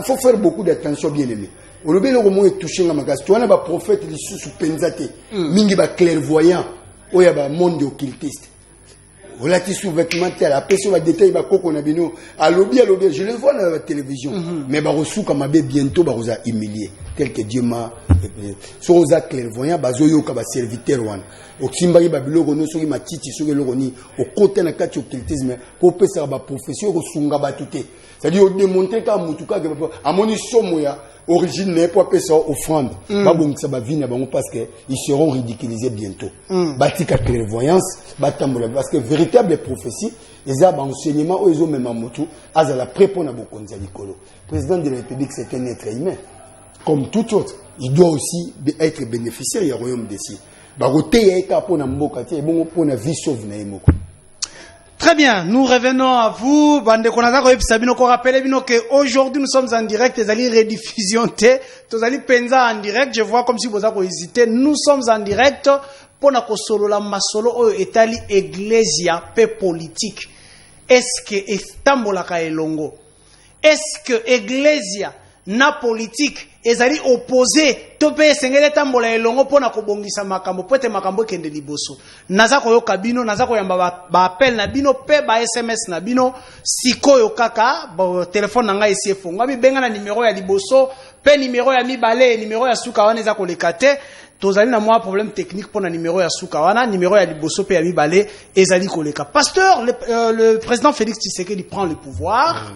faut faire beaucoup d'attention, bien aimé. Au lieu de le toucher dans ma case, tu as un prophète qui est sous Penzate, mingi ba clairvoyant, ou il y a un monde occultiste. Relatif sous-vêtement, la personne va détailler ma coco na bino. À lobby, je le vois dans la télévision. Mais bah reçu comme abbé bientôt bah vous a humilié. Tel que Dieu m'a. So vous a clairvoyant, bah zoyo ka ba serviteur wan. Au Kimbari ba biloko no soki matiti soki loroni. Au côté na kati occultisme pour passer ba profession au sunga ba tuté. C'est-à-dire démontrer qu'à mutuka que à moni somo ya origine n'est pas passer offrande. Ba bon ça ba vina ba parce que ils seront ridiculisés bientôt. Batika clairvoyance, batambola parce que véritable prophétie, ils ont enseignement ou ils ont même motu, à la prépone à Bokonza Nicolo. Président de la République, c'est un être humain. Comme tout autre, il doit aussi être bénéficiaire du royaume des cieux. Très bien, nous revenons à vous. Aujourd'hui, nous sommes en direct. Vous allez rediffusion. Vous allez penza en direct. Je vois comme si vous avez hésité. Nous sommes en direct. Pour na kosolo la masolo o etali Ecclesia pe politique. Est-ce que estambola ka elongo? Est-ce que Ecclesia na politique ezali opposé to pe sengele tambola elongo pona kobongisa makambo pote makambo kende liboso? Naza koyoka bino, naza koyamba ba appel na bino pe ba SMS na bino sikoyo kaka ba téléphone nanga esi efonga bi benga na numéro ya liboso pe numéro ya mibale numéro ya suka wana eza kolekate. Tozali na moi problème technique pour le numéro ya Soukawana, numéro ya Liboso pe ya Mibale, ezali koleka. Pasteur, le président Félix Tshisekedi prend le pouvoir.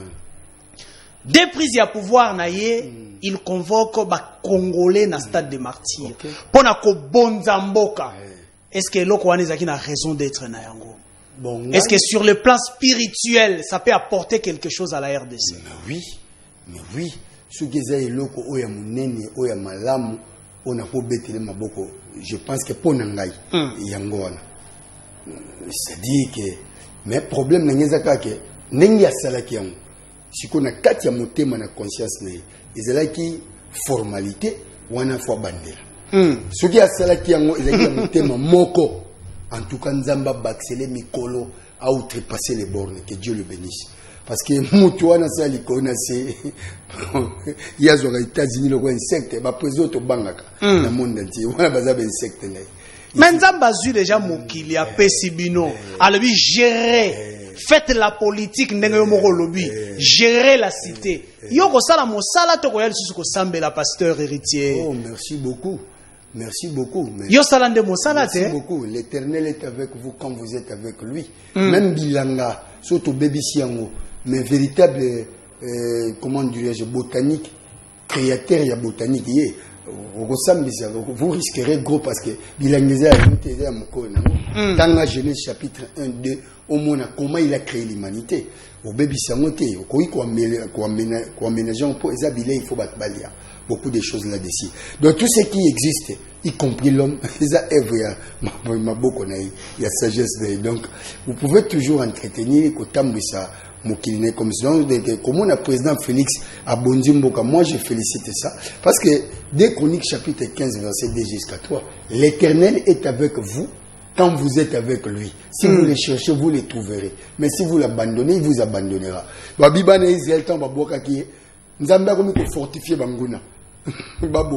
Dès prise ya pouvoir na ye, il convoque ba Congolais na stade de martyrs. Pour na ko bonza mboka. Est-ce que loko wana ezaki na raison d'être na yango? Bon, est-ce que sur le plan spirituel, ça peut apporter quelque chose à la RDC? Mais oui. Ce qui est loko oya munene, oya malamu. On a pas bêté les maboko. Je pense que pour Nangai, Yangoana. C'est-à-dire que, mais problème n'est pas que, n'est pas ça qui est. Si on a quatre ya motema na conscience né, ils ont qui formalité ou on a fois bandera. Ce qui a ça qui est, ils ont motema moko. En tout cas, Nzamba baxele mikolo a outrepasser les bornes. Que Dieu le bénisse. Parce que Moutouana ça l'icône c'est il y a aux États-Unis le insecte ba président to bangaka dans le monde entier on a bazaba insecte né mais Nzamba zu déjà mokili a pesibino alors lui gérer faites la politique ndenge yo moko lobi gérer la cité yo ko sala mosala to ko yali susu ko sambela pasteur héritier. Oh merci beaucoup. Merci beaucoup. Merci beaucoup. L'Éternel est avec vous quand vous êtes avec lui. Même Bilanga, surtout Baby Siango, mais véritable, comment dirais-je, botanique, créateur, il y a botanique. Vous risquerez gros parce que Bilanga a ajouté à Mokona. Dans la Genèse chapitre 1, 2, au moins comment il a créé l'humanité. Au Baby Siango, il faut battre Balia. Beaucoup de choses là-dessus. Donc tout ce qui existe, y compris l'homme, il y a sagesse. Donc vous pouvez toujours entretenir comme ça. Comme on a président Félix à Bondimboka, moi je félicite ça. Parce que dès Chroniques chapitre 15, verset 2 jusqu'à 3, l'Éternel est avec vous quand vous êtes avec lui. Si vous le cherchez, vous le trouverez. Mais si vous l'abandonnez, il vous abandonnera. Babibane Israël, tant Baboka qui est, nous avons fortifié Banguna. Quand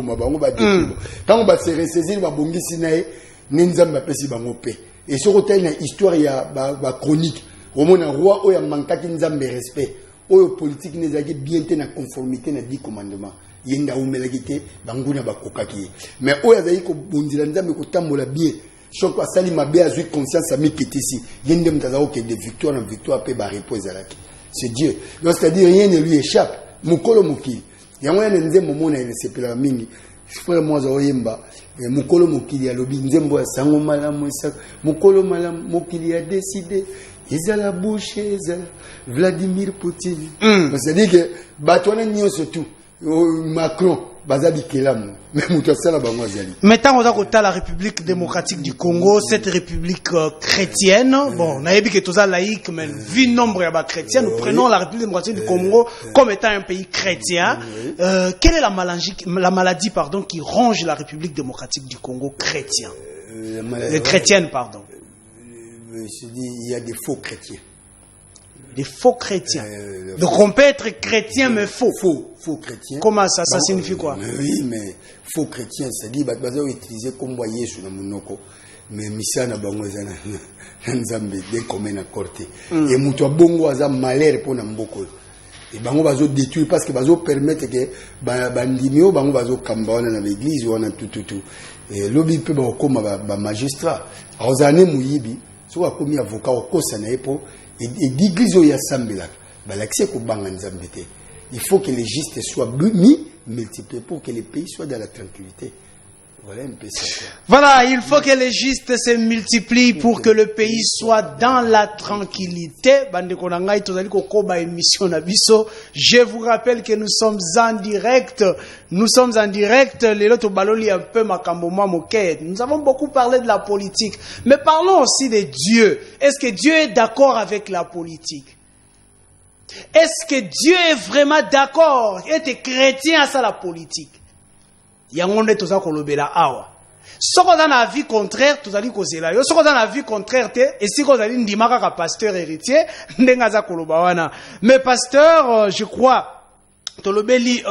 on va se ressaisir, on va bongisi nae, n'enzamba pesi bango pe. Et sur hôtel, une histoire, il y a ba chronique. Au moins, un roi, il y a manqué n'enzamba respect. Au politique, n'est pas bien en conformité na 10 commandements. Il y a un melagité, banguna ba kokaki. Mais au y a ko bondila n'enzamba ko tambola bien. Chaque fois, sali ma bien azui conscience à mi petisi. Il y a une demande que de victoire en victoire pe ba repose à la qui. C'est Dieu. Donc, c'est-à-dire, rien ne lui échappe. Mukolo muki. Yango yana nzembo mona ile sepela mingi frère moi zoyemba mukolo mokili ya lobi nzembo ya sango malamu isa mukolo malamu mokili a décidé ezala bouche ezala Vladimir Poutine c'est-à-dire que batona nyo surtout Macron bazabi kelam mais mutasala bango azali. Maintenant on a côté la République démocratique du Congo, cette république chrétienne. Bon, on a dit que tout ça laïque, mais vu nombre de chrétiens, nous prenons la République démocratique du Congo comme étant un pays chrétien. Quelle est la maladie qui ronge la République démocratique du Congo chrétien? Chrétienne, pardon. Je dis, il y a des faux chrétiens. Des faux chrétiens. Donc on peut être chrétien mais faux. Faux chrétiens. Comment ça signifie quoi? Oui, mais faux chrétien, c'est-à-dire que vous utilisez comme voyez sur le monoko. Mais misa na bango ezana nzambe de comme na corté. Et muto bongo aza malheur pour na mboko. Et bango bazo détruire parce que bazo permettre que bandimio bango bazo kamba na l'église ou na tout. Et lobi pe ba koma ba magistrat. Ozane muyibi, so akomi avocat okosa na epo. Et l'église où il y a Sambela, l'accès au Banganzambe. Il faut que les gistes soient mis, multipliés pour que les pays soient dans la tranquillité. Voilà un peu ça. Voilà, il faut que les gistes se multiplient pour que le pays soit dans la tranquillité. Je vous rappelle que nous sommes en direct. Nous avons beaucoup parlé de la politique. Mais parlons aussi de Dieu. Est-ce que Dieu est d'accord avec la politique? Est-ce que Dieu est vraiment d'accord? Est chrétien à ça la politique? Yangonde toza kolobela awa. Soko dans la vie contraire, tozali kozela yo. Soko dans la vie contraire te, et si kozali ndimaka ka pasteur héritier, ndenga za koloba wana. Mais pasteur, je crois, tolobeli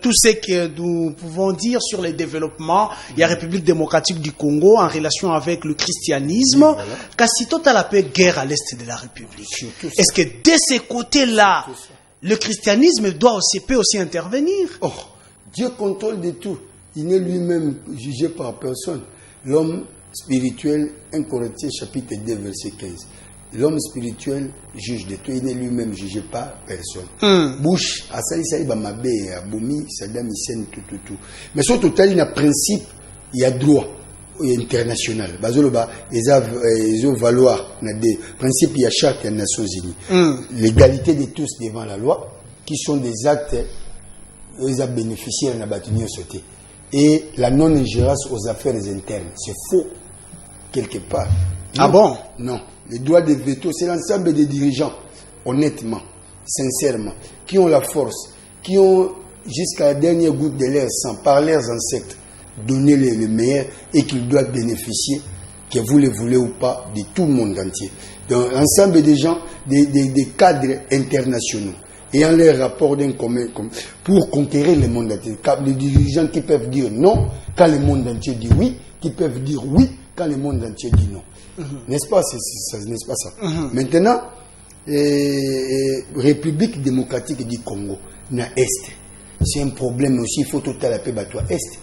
tout ce que nous pouvons dire sur les développements, il y a République démocratique du Congo en relation avec le christianisme. Kasi tota la paix guerre à l'est de la République. Est-ce que de ces côtés-là, le christianisme peut aussi intervenir? Oh. Dieu contrôle de tout. Il n'est lui-même jugé par personne. L'homme spirituel, 1 Corinthiens chapitre 2 verset 15. L'homme spirituel juge de tout. Il n'est lui-même jugé par personne. Bush, Asali Saïba Mabé, Aboumi, Saddam Hussein, tout. Mais sur total, il y a un principe, il y a droit international. Ils ont valoir. Il y a des principes, il y a charte des Nations Unies. L'égalité de tous devant la loi, qui sont des actes. Ils ont bénéficié de la bâtiment sauté. Et la non-ingérence aux affaires internes, c'est faux, quelque part. Non, ah bon? Non. Les droits de veto, c'est l'ensemble des dirigeants, honnêtement, sincèrement, qui ont la force, qui ont, jusqu'à la dernière goutte de l'air sang, par leurs ancêtres, donné le meilleur et qu'ils doivent bénéficier, que vous le voulez ou pas, de tout le monde entier. Donc, l'ensemble des gens, des cadres internationaux, ayant les rapports d'un commun pour conquérir le monde entier. Les dirigeants qui peuvent dire non quand le monde entier dit oui, qui peuvent dire oui quand le monde entier dit non. N'est-ce pas, n'est-ce pas ça? Maintenant, République démocratique du Congo, na Est, c'est un problème aussi, il faut tout à la paix, toi Est.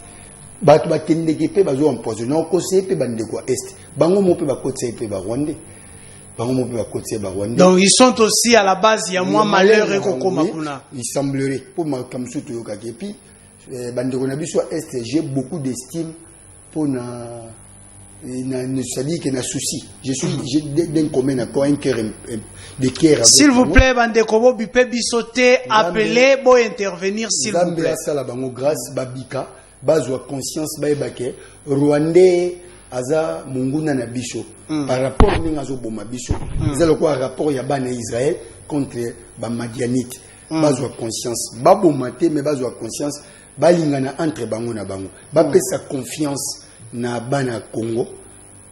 Bato bakende ke pe bazo empoisonner on conseiller pe bande quoi Est. Bango mo pe bakotse pe ba Rwandais. Donc ils sont aussi à la base, il y a moins malheur et il semblerait, pour ma comme surtout au Kakepi, j'ai beaucoup d'estime pour c'est-à-dire qu'il y a un souci. J'ai d'un commun accord, un cœur de cœur. S'il vous plaît, Bandekobo, Bipé Bissoté, appelez pour intervenir, s'il vous plaît. Grâce, Babika, Bazwa conscience, Baïbake, Rwandais. Aza munguna na biso par rapport à ningazo boma biso c'est le quoi rapport ya bana Israël contre ba Madianite bazwa conscience babomate mais bazwa conscience balingana entre bango na bango ba pesa confiance na bana Congo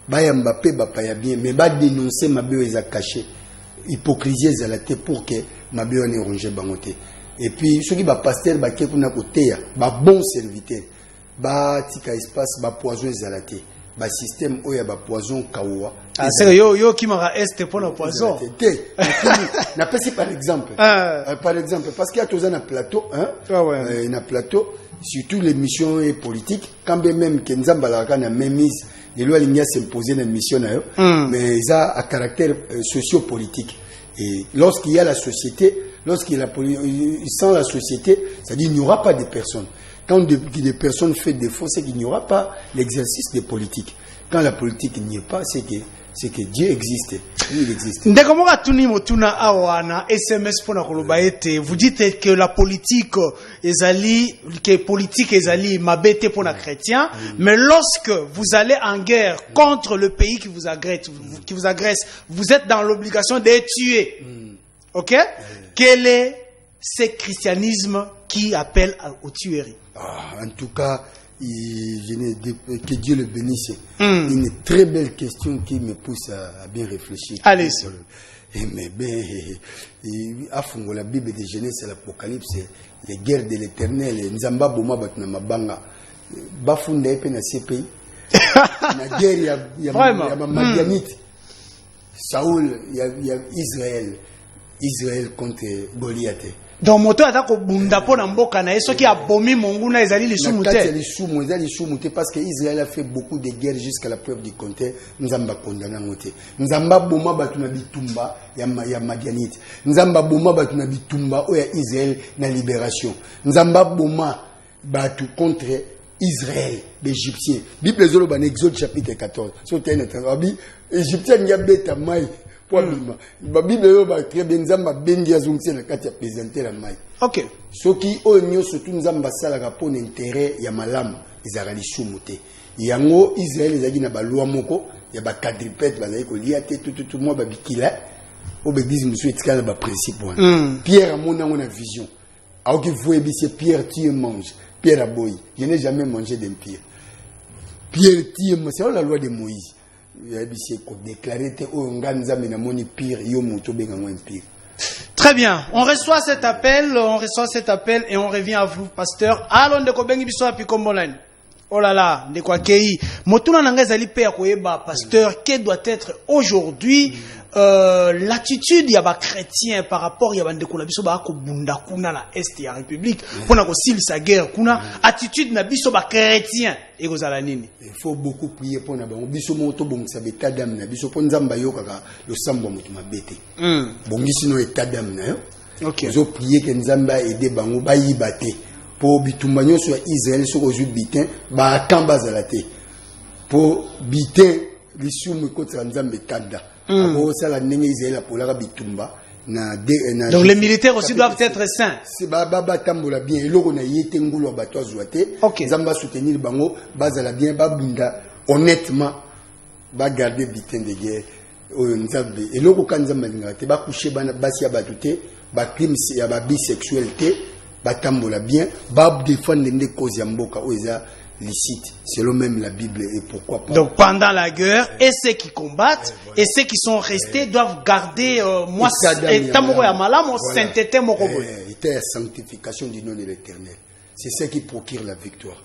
bayamba pe bapaya bien mais ba dénoncer mabeo eza caché hypocrisie za la te pour que mabeo ne ronge bangote et puis ceux qui ba pasteur ba ke kuna koteya ba bon serviteur ba tika espace ba poison za la te. Ba système où il y a ba poison kawa. Ah c'est yo qui m'a est pour le poison. Na pas par exemple. Par exemple parce qu'il y a tous un plateau un plateau surtout les missions politiques quand même que Nzamba la na même mise les lois lignes s'imposer dans mission mais ça a caractère socio-politique et lorsqu'il y a la société lorsqu'il y a sans la société ça dit il n'y aura pas de personnes. Quand des personnes font défaut, c'est qu'il n'y aura pas l'exercice de politique. Quand la politique n'y est pas, c'est que Dieu existe. Oui, il existe. Ndekomoka tuni motuna awana SMS pona koloba ete vous dites que la politique ezali mabete pona chrétien, mais lorsque vous allez en guerre contre le pays qui vous agresse, vous êtes dans l'obligation de tuer. OK? Quel est ce christianisme qui appelle aux tueries? En tout cas, que Dieu le bénisse. Une très belle question qui me pousse à bien réfléchir. Allez-y. Mais à fond, la Bible de Genèse et l'Apocalypse, les guerres de l'Éternel, Nzamba Boma Batna Mabanga, Bafunda et na CPI, la guerre, il y a Madianite, Saoul, il y a Israël contre Goliath. Donc moto atako bunda pona mboka na yeso ki abomi monguna ezali lisumu te. Ezali lisumu te parce que Israël a fait beaucoup de guerres jusqu'à la preuve du contraire. Nzamba kondana ngote. Nzamba boma batu na bitumba ya Madianite. Nzamba boma batu na bitumba o ya Israël na libération. Nzamba boma batu contre Israël, l'Égyptien. Bible zolo ban Exode chapitre 14. So tena trabi Égyptien nya beta mai. La Bible est très bien, Nzamba bengi azungisi na kati ya présenter la mai. OK. Soki onyo surtout Nzamba sala rapon intérêt ya malamu ezala lisumu te. Yango Israël ezaki na balwa moko ya ba quadrupède bazali ko lia te tout moi ba bikila o begizi musu etikala ba principe wana. Pierre amona ngona vision. Aoki voye bise Pierre tu mange. Pierre aboyi. Je n'ai jamais mangé d'un pierre. Pierre tu c'est la loi de Moïse. Très bien, on reçoit cet appel et on revient à vous, pasteur. Allons de Kobengi biso api kombolani. Oh là là, de quoi kei. Motuna nanga zali pe akoyeba, pasteur, quelle doit être aujourd'hui l'attitude ya ba chrétien par rapport ya bande kuna biso ba ko bunda kuna na est ya république pona ko silisa guerre kuna attitude na biso ba chrétien ekozala nini? Il faut beaucoup prier pour na bango biso moto bongisa beta dam na biso pon nzamba yokaka le sambo moto mabete bongisi no état d'âme na yo. OK, zo prier que nzamba aider bango ba yibate po bitumba nyoso ya Israël soko zu bitin ba kamba zalate po bitin lisumu kotsa nzambe kanda. Donc les militaires aussi doivent être sains. C'est baba tambola bien eloko na yete ngulu bato azuate. Nzamba soutenir bango bazala bien babunda honnêtement ba garder bitin de guerre oyo nzambe eloko ka nzamba ngate ba coucher bana basi ya batute ba crime ya ba bisexualité ba tambola bien ba défendre les causes ya mboka oza licite, selon même la Bible, et pourquoi pas. Donc pendant la guerre, et ceux qui combattent, et ceux qui sont restés doivent garder moi sainteté la sanctification du nom de l'Éternel. C'est ça qui procure la victoire.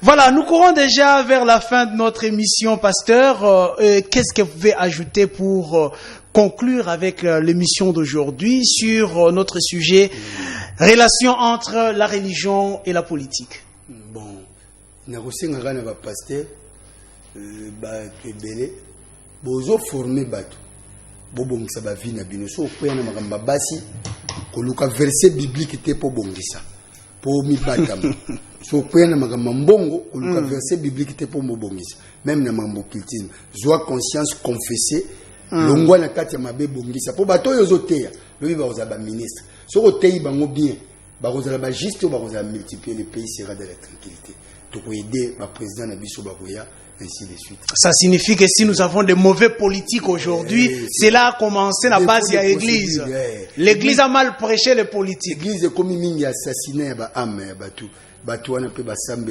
Voilà, nous courons déjà vers la fin de notre émission, pasteur. Qu'est-ce que vous pouvez ajouter pour conclure avec l'émission d'aujourd'hui sur notre sujet, relation entre la religion et la politique? Bon. Nakosenga na ba pasteur ba kebele bozo former bato bobongisa ba vie na bino so koya na makamba basi koluka verset biblique te po bongisa po mi batam so koya na makamba mbongo koluka verset biblique te po bongisa même na mambo cultisme joie conscience confesser longwa na kati ya mabe bongisa po bato yo zoteya lobi ba oza ba ministre so ko teyi bango bien ba kozala ba juste ba kozala multiplier le pays sera de la tranquillité. Aider le président Nabiso Baroya, ainsi de suite. Ça signifie que si nous avons des mauvais politiques aujourd'hui, cela a commencé la base de l'église. L'église a mal prêché les politiques. L'église est comme une assassiné à âme, Batou on a pu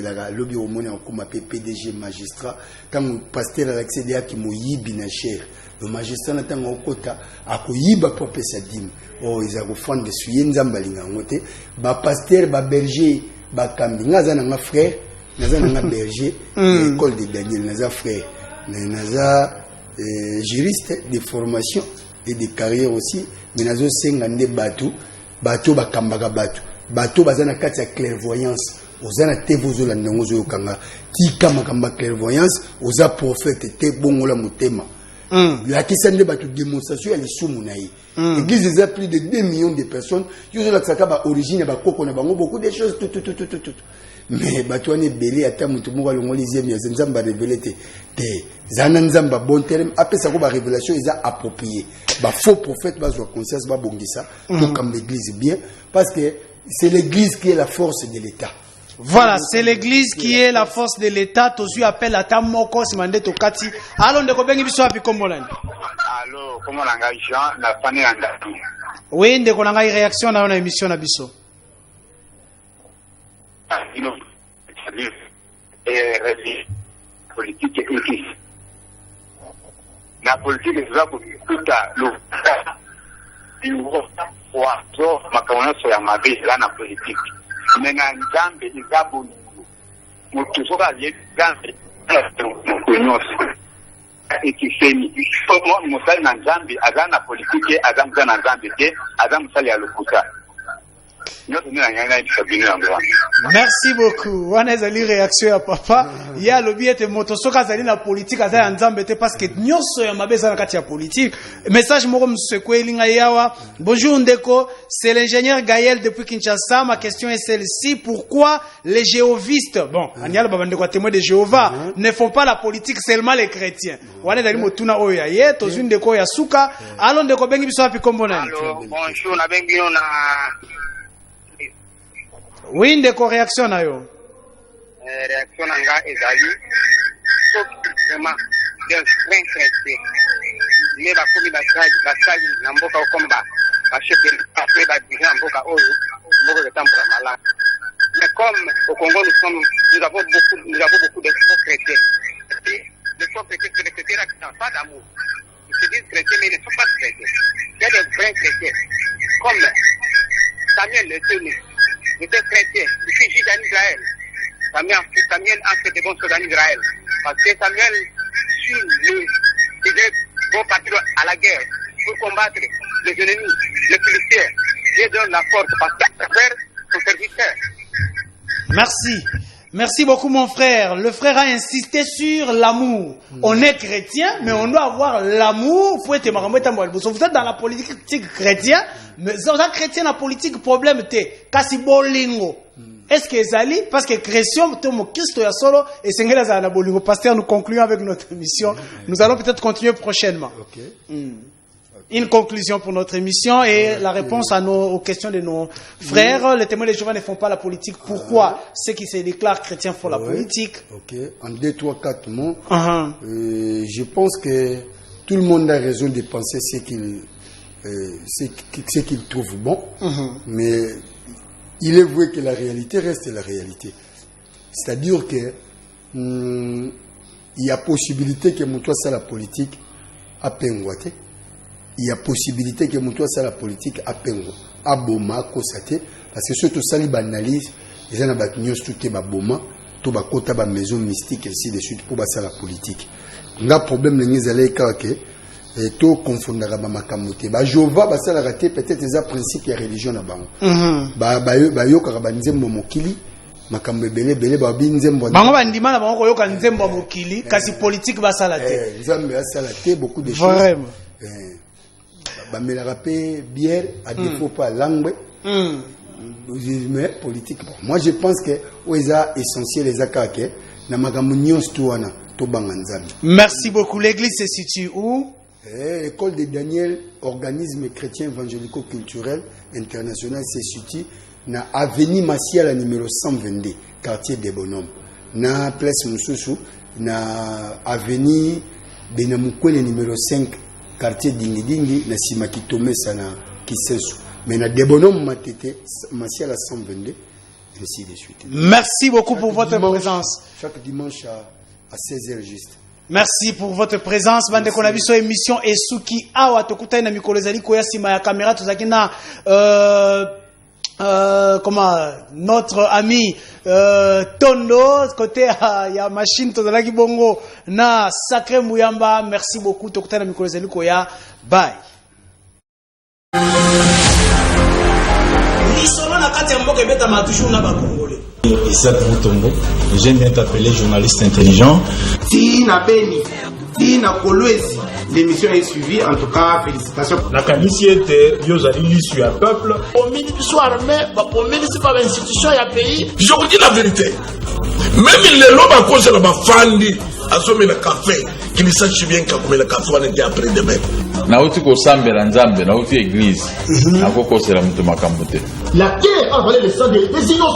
la lobby au monde en comme PDG magistrat. Quand le pasteur a accédé à qui moyibi na cher, le magistrat n'a pas en quota à koyiba propre sa dîme. Oh, ils ont refondé de suyer nzambalinga ngote. Ba pasteur, ba berger, ba kambi. Ngaza na frère. Naza nanga berger, l'école de Daniel, naza frère, naza juriste de formation et de carrière aussi, mais nazo sengande bateau bakambaka bateau bazana kati ya clairvoyance, ozana te vozola ndongo kanga, tika makamba clairvoyance, oza prophète te bongola motema. La question de bateau démonstration elle est lisumu na ye. L'église a plus de 2 millions de personnes, yo la tsaka ba origine ba koko na bango beaucoup de choses tout. mais bato wana ebele ata moto moko alongoli ziemi ya nzambe arévele te zana nzambe bon terme apesa ko révélation eza approprié faux prophète bazwa conscience babongisa comme l'église bien parce que c'est l'église qui est la force de l'État. Voilà, c'est l'église qui est la force de l'État. Tozu appelle à Tamoko, Simande Tokati. Allons de Kobengi Biso api Kombolani. Allô, comment l'engagement la famille Andaki? Oui, de Konanga réaction dans l'émission Nabiso. Politique éthique. La politique est là pour tout à l'eau. Wazo makaonaso ya mabezi na politique. Mena nzambe izabuni. Mutu soka nzambe kunyoso. Ikisemi musali na nzambe azana politique azamuza na nzambe te azamusali ya lokuta. Merci beaucoup. On a une réaction à papa. Il y a le biais de motosoka zali na politique azali nzambe te parce que nyonso ya mabeza na kati ya politique. Message moko msekwe linga yawa. Bonjour Ndeko, c'est l'ingénieur Gaël depuis Kinshasa. Ma question est celle-ci, pourquoi les jéhovistes, bon, aniala baba ndeko témoin de Jéhovah, ne font pas la politique seulement les chrétiens. Wana dali motuna oyo ya ye, tozu ndeko ya suka. Allons ndeko bengi biso api kombona. Allô, bonjour na bengi na oui, ndeko réaction na yo. Réaction nanga ezali vraiment bien chrétien. Mais ba komi ba sali na mboka okomba ba chef de après ba dirigeant mboka oyo mboka de tambola malade. Mais comme au Congo nous avons beaucoup de faux chrétiens. Les faux chrétiens c'est des chrétiens qui n'ont pas d'amour. Ils se disent chrétiens mais ils ne sont pas chrétiens. Il y a des vrais chrétiens. Comme Samuel le Tenu. Il était chrétien, il fut juge en Israël. Samuel a fait des bons soldats en Israël. Parce que Samuel suit bon partir à la guerre pour combattre les ennemis, les Philistins. Dieu donne la force parce qu'à travers son serviteur. Merci. Merci beaucoup mon frère. Le frère a insisté sur l'amour. On est chrétien, mais on doit avoir l'amour. Vous êtes dans la politique chrétienne, mais dans la chrétienne, la politique, problème est kasi bolingo. Est-ce que Zali, parce que chrétien, Christ ya solo, et c'est la bolingo. Pasteur, nous concluons avec notre émission. Nous allons peut-être continuer prochainement. Une conclusion pour notre émission et la réponse aux questions de nos frères. Les témoins de Jéhovah ne font pas la politique. Pourquoi ceux qui se déclarent chrétiens font la politique? Ok, en 2, 3, 4 mots. Je pense que tout le monde a raison de penser ce qu'il trouve bon. Mais il est vrai que la réalité reste la réalité. C'est-à-dire que il y a possibilité que mon toit soit la politique à Penguate. Il y a possibilité que mon toit soit la politique à Pengo, à Boma, à Kosate, parce que surtout ça, les analyses, ils ont tout est Boma, tout est côté de maison mystique, ainsi de suite, pour ça la politique. On a problème, les allez que tout confondre avec ma camoté. Jéhovah, ça la raté, peut-être les principes et religion à Bango. Yo karabanzembo mokili. Makambe bele ba binzembo. Bango bandima na bango yoka nzembo mokili, kasi politique ba sala te. Nzambe ba sala te beaucoup de choses. Vraiment. Me la rappelle bière à défaut pas langue mais politique. Moi je pense que oza essentiel les akake na magamunion stuana to banganzami. Merci beaucoup. L'église se situe où? L'école de Daniel, organisme chrétien évangélico-culturel international, se situe na avenue Massiala numéro 122 quartier des Bonhommes. Na place Mususu na avenue Benamukwele numéro 5 quartier Dingi na Simaki Tomesa na Kisesu. Mais na Debonom Matete, Massiala 122, ainsi de suite. Merci beaucoup pour votre présence. Chaque dimanche à 16h juste. Merci pour votre présence. Bande qu'on a vu sur émission Esuki Awa Tokuta na mikolo zali koya sima ya caméra tozaki na comment notre ami Tondo côté ya machine tozalaki bongo na Sacré Muyamba. Merci beaucoup Tokuta na mikolo zali koya. Bye. Issa Boutombo, j'aime bien t'appeler journaliste intelligent. Tina Beni, Tina Kolwezi, l'émission est suivie. En tout cas, félicitations. La caniciété, Yozali l'issue à peuple. Au ministre soit armé, au ministre pas l'institution, il y a pays. Je vous dis la vérité. Même les lobes à cause de la fandi, à ce moment café, qui ne sache bien comme le café on était après demain. nauti kosambela nzambe nauti église akokosela mutu makambo te. La guerre a volé le sang des innocents.